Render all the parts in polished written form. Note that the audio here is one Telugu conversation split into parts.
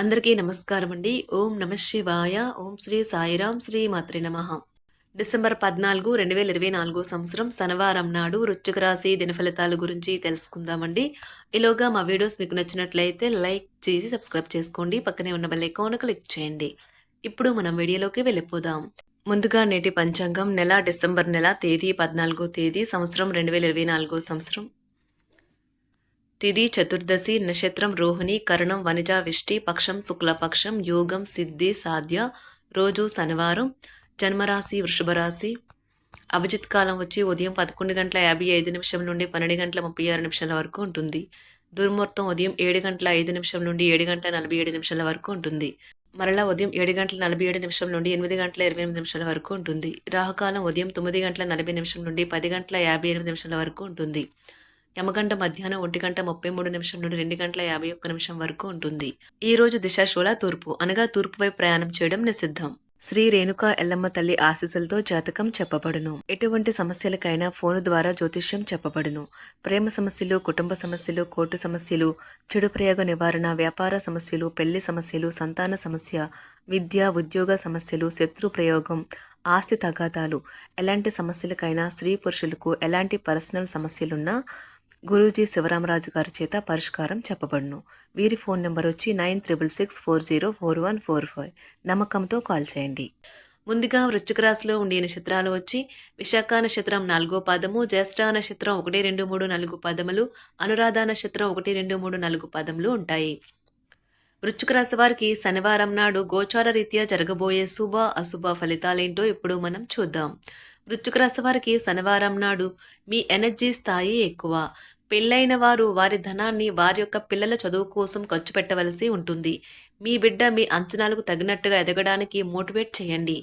అందరికీ నమస్కారం అండి. ఓం నమ శివాయ. ఓం శ్రీ సాయిరాం శ్రీ మాత్రే నమః. డిసెంబర్ 14, 2024 సంవత్సరం శనివారం నాడు వృశ్చిక రాశి దినఫలితాల గురించి తెలుసుకుందామండి. ఈలోగా మా వీడియోస్ మీకు నచ్చినట్లయితే లైక్ చేసి సబ్స్క్రైబ్ చేసుకోండి. పక్కనే ఉన్న బెల్ ఐకాన్ క్లిక్ చేయండి. ఇప్పుడు మనం వీడియోలోకి వెళ్ళిపోదాం. ముందుగా నేటి పంచాంగం నెల డిసెంబర్ నెల తేదీ 14వ తేదీ సంవత్సరం 2024 సంవత్సరం. తిథి చతుర్దశి, నక్షత్రం రోహిణి, కరణం వనిజ విష్టి, పక్షం శుక్లపక్షం, యోగం సిద్ధి సాధ్య, రోజు శనివారం, జన్మరాశి వృషభ రాశి. అభిజిత్ కాలం వచ్చి ఉదయం 11:55 నుండి 12:36 వరకు ఉంటుంది. దుర్ముహూర్తం ఉదయం 7:05 నుండి 7:47 వరకు ఉంటుంది. మరలా ఉదయం 7:47 నుండి 8:28 వరకు ఉంటుంది. రాహుకాలం ఉదయం 9:40 నుండి 10:58 వరకు ఉంటుంది. యమగంట మధ్యాహ్నం 1:33 నుండి 2:51 వరకు ఉంటుంది. ఈ రోజు దిశాశూల తూర్పు అనగా తూర్పు వైపు ప్రయాణం చేయడం నిషిద్ధం. శ్రీ రేణుకా ఎల్లమ్మ తల్లి ఆశీస్సులతో జాతకం చెప్పబడును. ఎటువంటి సమస్యలకైనా ఫోను ద్వారా జ్యోతిష్యం చెప్పబడును. ప్రేమ సమస్యలు, కుటుంబ సమస్యలు, కోర్టు సమస్యలు, చెడు ప్రయోగ నివారణ, వ్యాపార సమస్యలు, పెళ్లి సమస్యలు, సంతాన సమస్య, విద్య ఉద్యోగ సమస్యలు, శత్రు ప్రయోగం, ఆస్తి తగాదాలు, ఎలాంటి సమస్యలకైనా స్త్రీ పురుషులకు ఎలాంటి పర్సనల్ సమస్యలున్నా గురూజీ శివరామరాజు గారి చేత పరిష్కారం చెప్పబడును. వీరి ఫోన్ నెంబర్ వచ్చి 9366404145. నమ్మకంతో కాల్ చేయండి. ముందుగా వృశ్చిక రాశిలో ఉండే నక్షత్రాలు వచ్చి విశాఖ నక్షత్రం 4వ పాదము, జ్యేష్ఠ నక్షత్రం 1, 2, 3, 4 పాదములు, అనురాధ నక్షత్రం 1, 2, 3, 4 పాదములు ఉంటాయి. వృశ్చిక రాశి వారికి శనివారం నాడు గోచార రీత్యా జరగబోయే శుభ అశుభ ఫలితాలేంటో ఇప్పుడు మనం చూద్దాం. వృశ్చిక రాశి వారికి శనివారం నాడు మీ ఎనర్జీ స్థాయి ఎక్కువ. పెళ్ళైన వారు వారి ధనాన్ని వారి యొక్క పిల్లల చదువు కోసం ఖర్చు పెట్టవలసి ఉంటుంది. మీ బిడ్డ మీ అంచనాలకు తగినట్టుగా ఎదగడానికి మోటివేట్ చేయండి.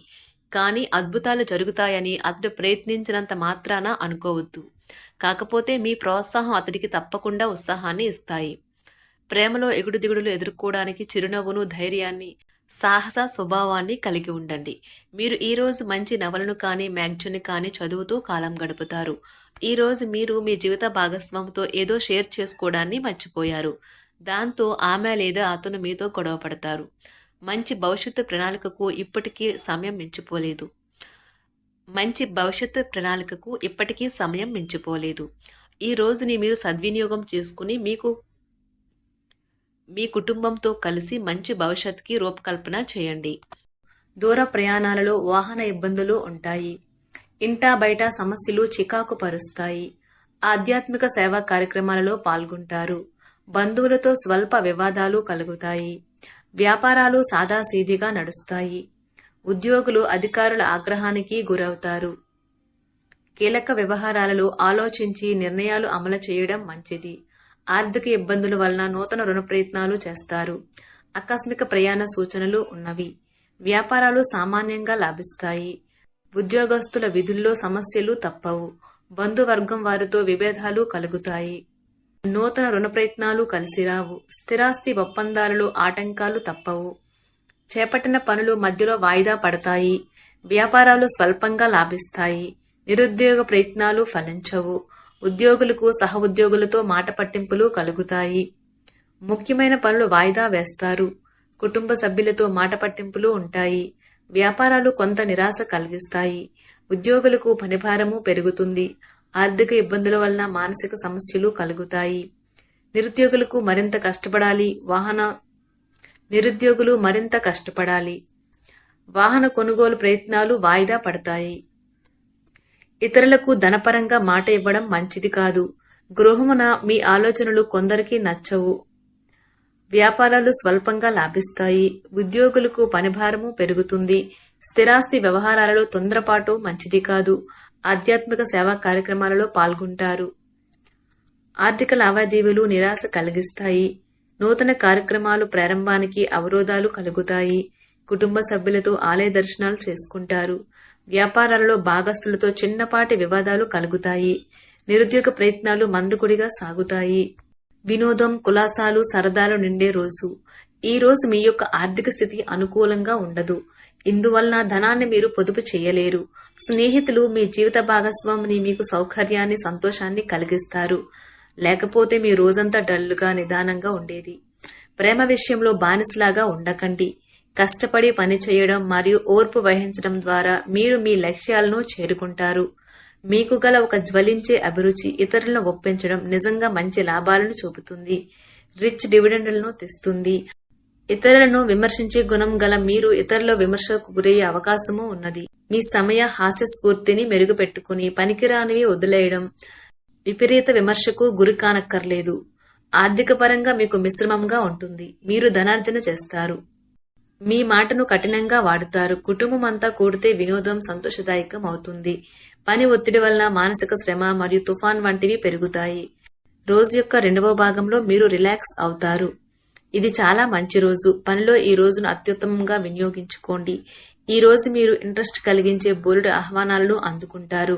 కానీ అద్భుతాలు జరుగుతాయని అతడు ప్రయత్నించినంత మాత్రాన అనుకోవద్దు. కాకపోతే మీ ప్రోత్సాహం అతడికి తప్పకుండా ఉత్సాహాన్ని ఇస్తాయి. ప్రేమలో ఎగుడు దిగుడులు ఎదుర్కోవడానికి చిరునవ్వును, ధైర్యాన్ని, సాహస స్వభావాన్ని కలిగి ఉండండి. మీరు ఈరోజు మంచి నవలను కానీ మ్యాగజైన్ కానీ చదువుతూ కాలం గడుపుతారు. ఈరోజు మీరు మీ జీవిత భాగస్వామితో ఏదో షేర్ చేసుకోవడాన్ని మర్చిపోయారు. దాంతో ఆమె లేదా అతను మీతో గొడవ పడతారు. మంచి భవిష్యత్తు ప్రణాళికకు ఇప్పటికీ సమయం మించిపోలేదు. ఈ రోజుని మీరు సద్వినియోగం చేసుకుని మీ కుటుంబంతో కలిసి మంచి భవిష్యత్తుకి రూపకల్పన చేయండి. దూర ప్రయాణాలలో వాహన ఇబ్బందులు ఉంటాయి. ఇంటా బయట సమస్యలు చికాకు పరుస్తాయి. ఆధ్యాత్మిక సేవా కార్యక్రమాలలో పాల్గొంటారు. బంధువులతో స్వల్ప వివాదాలు కలుగుతాయి. వ్యాపారాలు సాదాసీదిగా నడుస్తాయి. ఉద్యోగులు అధికారుల ఆగ్రహానికి గురవుతారు. కీలక వ్యవహారాలలో ఆలోచించి నిర్ణయాలు అమలు చేయడం మంచిది. ఆర్థిక ఇబ్బందుల వలన నూతన రుణ ప్రయత్నాలు చేస్తారు. ఆకస్మిక ప్రయాణ సూచనలు ఉన్నవి. వ్యాపారాలు సామాన్యంగా లాభిస్తాయి. ఉద్యోగస్తుల విధుల్లో సమస్యలు తప్పవు. బంధువర్గం వారితో విభేదాలు కలుగుతాయి. నూతన రుణ ప్రయత్నాలు కలిసిరావు. స్థిరాస్తి ఒప్పందాలలో ఆటంకాలు తప్పవు. చేపట్టిన పనులు మధ్యలో వాయిదా పడతాయి. వ్యాపారాలు స్వల్పంగా లాభిస్తాయి. నిరుద్యోగ ప్రయత్నాలు ఫలించవు. ఉద్యోగులకు సహ ఉద్యోగులతో మాట పట్టింపులు కలుగుతాయి. ముఖ్యమైన పనులు వాయిదా వేస్తారు. కుటుంబ సభ్యులతో మాట పట్టింపులు ఉంటాయి. వ్యాపారాలు కొంత నిరాశ కలిగిస్తాయి. ఉద్యోగులకు పనిభారము పెరుగుతుంది. ఆర్థిక ఇబ్బందుల వలన మానసిక సమస్యలు కలుగుతాయి. నిరుద్యోగులు మరింత కష్టపడాలి. వాహన కొనుగోలు ప్రయత్నాలు వాయిదా పడతాయి. ఇతరులకు ధనపరంగా మాట ఇవ్వడం మంచిది కాదు. గృహమున మీ ఆలోచనలు కొందరికి నచ్చవు. వ్యాపారాలు స్వల్పంగా లాభిస్తాయి. ఉద్యోగులకు పనిభారము పెరుగుతుంది. స్థిరాస్తి వ్యవహారాలలో తొందరపాటు మంచిది కాదు. ఆధ్యాత్మిక సేవా కార్యక్రమాలలో పాల్గొంటారు. ఆర్థిక లావాదేవీలు నిరాశ కలిగిస్తాయి. నూతన కార్యక్రమాలు ప్రారంభానికి అవరోధాలు కలుగుతాయి. కుటుంబ సభ్యులతో ఆలయ దర్శనాలు చేసుకుంటారు. వ్యాపారాలలో భాగస్తులతో చిన్నపాటి వివాదాలు కలుగుతాయి. నిరుద్యోగ ప్రయత్నాలు మందకొడిగా సాగుతాయి. వినోదం, కులాసాలు, సరదాలు నిండే రోజు. ఈ రోజు మీ యొక్క ఆర్థిక స్థితి అనుకూలంగా ఉండదు. ఇందువలన ధనాన్ని మీరు పొదుపు చేయలేరు. స్నేహితులు మీ జీవిత భాగస్వామిని మీకు సౌకర్యాన్ని, సంతోషాన్ని కలిగిస్తారు. లేకపోతే మీ రోజంతా డల్లుగా నిదానంగా ఉండేది. ప్రేమ విషయంలో బానిసలాగా ఉండకండి. కష్టపడి పని చేయడం మరియు ఓర్పు వహించడం ద్వారా మీరు మీ లక్ష్యాలను చేరుకుంటారు. మీకు గల ఒక జ్వలించే అభిరుచి ఇతరులను ఒప్పించడం నిజంగా మంచి లాభాలను చూపుతుంది. రిచ్ డివిడెండ్లను తెస్తుంది. ఇతరులను విమర్శించే గుణం గల మీరు ఇతరుల విమర్శకు గురయ్యే అవకాశమూ ఉన్నది. మీ సమయ హాస్య స్ఫూర్తిని మెరుగుపెట్టుకుని పనికిరానివి వదిలేయడం విపరీత విమర్శకు గురి కానక్కర్లేదు. ఆర్థిక పరంగా మీకు మిశ్రమంగా ఉంటుంది. మీరు ధనార్జన చేస్తారు. మీ మాటను కఠినంగా వాడుతారు. కుటుంబం అంతా కూడితే వినోదం సంతోషదాయకం అవుతుంది. పని ఒత్తిడి వలన మానసిక శ్రమ మరియు తుఫాన్ వంటివి పెరుగుతాయి. రోజు యొక్క 2వ భాగంలో మీరు రిలాక్స్ అవుతారు. ఇది చాలా మంచి రోజు. పనిలో ఈ రోజును అత్యుత్తమంగా వినియోగించుకోండి. ఈ రోజు మీరు ఇంట్రెస్ట్ కలిగించే బోలెడు ఆహ్వానాలను అందుకుంటారు.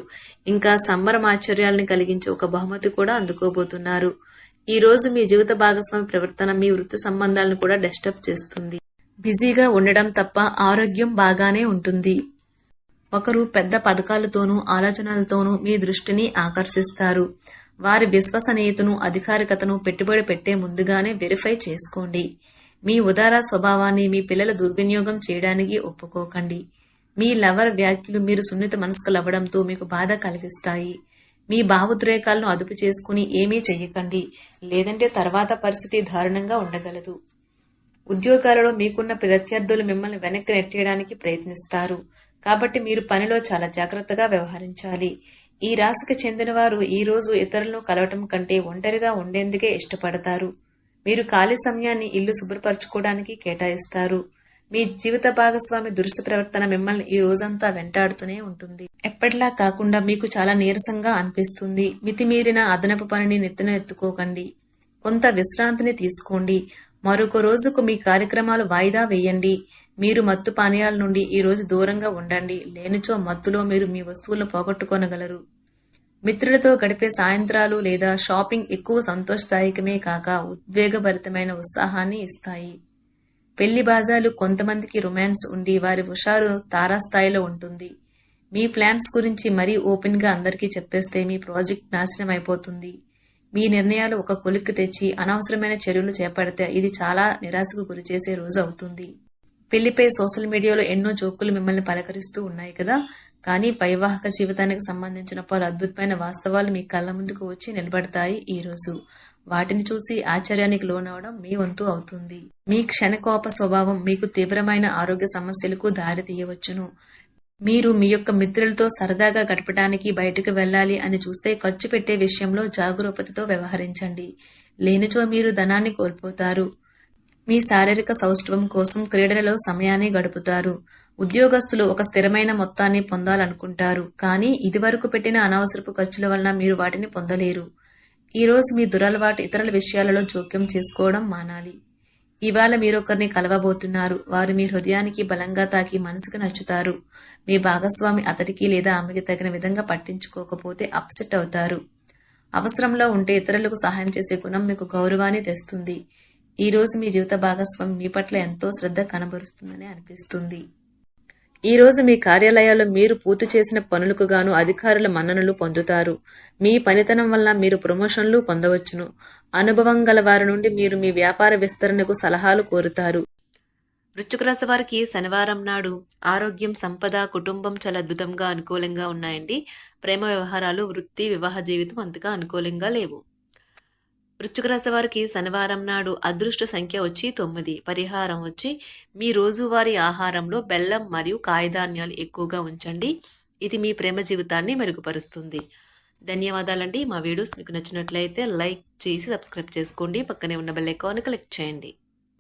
ఇంకా సంబరమాశ్చర్యాలను కలిగించే ఒక బహుమతి కూడా అందుకోబోతున్నారు. ఈ రోజు మీ జీవిత భాగస్వామి ప్రవర్తన మీ వృత్తి సంబంధాలను కూడా డిస్టర్బ్ చేస్తుంది. బిజీగా ఉండడం తప్ప ఆరోగ్యం బాగానే ఉంటుంది. ఒకరు పెద్ద పథకాలతోనూ ఆలోచనలతోనూ మీ దృష్టిని ఆకర్షిస్తారు. వారి విశ్వసనీయతను అధికారికతను పెట్టుబడి పెట్టే ముందుగానే వెరిఫై చేసుకోండి. మీ ఉదార స్వభావాన్ని మీ పిల్లల దుర్వినియోగం చేయడానికి ఒప్పుకోకండి. మీ లవర్ వ్యాఖ్యలు మీరు సున్నిత మనస్కులవ్వడంతో మీకు బాధ కలిగిస్తాయి. మీ భావోద్రేకాలను అదుపు చేసుకుని ఏమీ చెయ్యకండి, లేదంటే తర్వాత పరిస్థితి దారుణంగా ఉండగలదు. ఉద్యోగాలలో మీకున్న ప్రత్యర్థులు మిమ్మల్ని వెనక్కి నెట్టేయడానికి ప్రయత్నిస్తారు. కాబట్టి మీరు పనిలో చాలా జాగ్రత్తగా వ్యవహరించాలి. ఈ రాశికి చెందిన వారు ఈ రోజు ఇతరులను కలవటం కంటే ఒంటరిగా ఉండేందుకే ఇష్టపడతారు. మీరు ఖాళీ సమయాన్ని ఇల్లు శుభ్రపరచుకోవడానికి కేటాయిస్తారు. మీ జీవిత భాగస్వామి దురుసు ప్రవర్తన మిమ్మల్ని ఈ రోజంతా వెంటాడుతూనే ఉంటుంది. ఎప్పటిలా కాకుండా మీకు చాలా నీరసంగా అనిపిస్తుంది. మితిమీరిన అదనపు పనిని నెత్తిన ఎత్తుకోకండి. కొంత విశ్రాంతిని తీసుకోండి. మరొక రోజుకు మీ కార్యక్రమాలు వాయిదా వేయండి. మీరు మత్తు పానీయాల నుండి ఈ రోజు దూరంగా ఉండండి. లేనిచో మత్తులో మీరు మీ వస్తువులను పోగొట్టుకోనగలరు. మిత్రులతో గడిపే సాయంత్రాలు లేదా షాపింగ్ ఎక్కువ సంతోషదాయకమే కాక ఉద్వేగభరితమైన ఉత్సాహాన్ని ఇస్తాయి. పెళ్లి బాజాలు కొంతమందికి రొమాన్స్ ఉండి వారి హుషారు తారాస్థాయిలో ఉంటుంది. మీ ప్లాన్స్ గురించి మరీ ఓపెన్ గా అందరికీ చెప్పేస్తే మీ ప్రాజెక్ట్ నాశనం అయిపోతుంది. మీ నిర్ణయాలు ఒక కొలిక్కి తెచ్చి అనవసరమైన చర్యలు చేపడితే ఇది చాలా నిరాశకు గురిచేసే రోజు అవుతుంది. పెళ్లిపై సోషల్ మీడియాలో ఎన్నో జోకులు మిమ్మల్ని పలకరిస్తూ ఉన్నాయి కదా, కానీ వైవాహిక జీవితానికి సంబంధించిన పలు అద్భుతమైన వాస్తవాలు మీ కళ్ళ ముందుకు వచ్చి నిలబడతాయి. ఈ రోజు వాటిని చూసి ఆశ్చర్యానికి లోనవడం మీ వంతు అవుతుంది. మీ క్షణకోప స్వభావం మీకు తీవ్రమైన ఆరోగ్య సమస్యలకు దారి తీయవచ్చును. మీరు మీ యొక్క మిత్రులతో సరదాగా గడపడానికి బయటకు వెళ్ళాలి అని చూస్తే ఖర్చు పెట్టే విషయంలో జాగరూకతతో వ్యవహరించండి. లేనిచో మీరు ధనాన్ని కోల్పోతారు. మీ శారీరక సౌష్ఠవం కోసం క్రీడలలో సమయాన్ని గడుపుతారు. ఉద్యోగస్తులు ఒక స్థిరమైన మొత్తాన్ని పొందాలనుకుంటారు, కానీ ఇదివరకు పెట్టిన అనవసరపు ఖర్చుల వలన మీరు వాటిని పొందలేరు. ఈ రోజు మీ దురలవాటు ఇతరుల విషయాలలో జోక్యం చేసుకోవడం మానాలి. ఇవాళ మీరొకరిని కలవబోతున్నారు. వారు మీ హృదయానికి బలంగా తాకి మనసుకు నచ్చుతారు. మీ భాగస్వామి అతడికి లేదా ఆమెకి తగిన విధంగా పట్టించుకోకపోతే అప్సెట్ అవుతారు. అవసరంలో ఉంటే ఇతరులకు సహాయం చేసే గుణం మీకు గౌరవాన్ని తెస్తుంది. ఈ రోజు మీ జీవిత భాగస్వామి మీ పట్ల ఎంతో శ్రద్ధ కనబరుస్తుందని అనిపిస్తుంది. ఈ రోజు మీ కార్యాలయాల్లో మీరు పూర్తి చేసిన పనులకు గాను అధికారుల మన్ననలు పొందుతారు. మీ పనితనం వల్ల మీరు ప్రమోషన్లు పొందవచ్చును. అనుభవం గల వారి నుండి మీరు మీ వ్యాపార విస్తరణకు సలహాలు కోరుతారు. వృశ్చిక రాశి వారికి శనివారం నాడు ఆరోగ్యం, సంపద, కుటుంబం చాలా అద్భుతంగా అనుకూలంగా ఉన్నాయండి. ప్రేమ వ్యవహారాలు, వృత్తి, వివాహ జీవితం అంతగా అనుకూలంగా లేవు. వృశ్చిక రాశి వారికి శనివారం నాడు అదృష్ట సంఖ్య వచ్చి 9. పరిహారం వచ్చి మీ రోజువారీ ఆహారంలో బెల్లం మరియు కాయధాన్యాలు ఎక్కువగా ఉంచండి. ఇది మీ ప్రేమ జీవితాన్ని మెరుగుపరుస్తుంది. ధన్యవాదాలండి. మా వీడియోస్ మీకు నచ్చినట్లయితే లైక్ చేసి సబ్స్క్రైబ్ చేసుకోండి. పక్కనే ఉన్న బెల్ ఐకాన్ క్లిక్ చేయండి.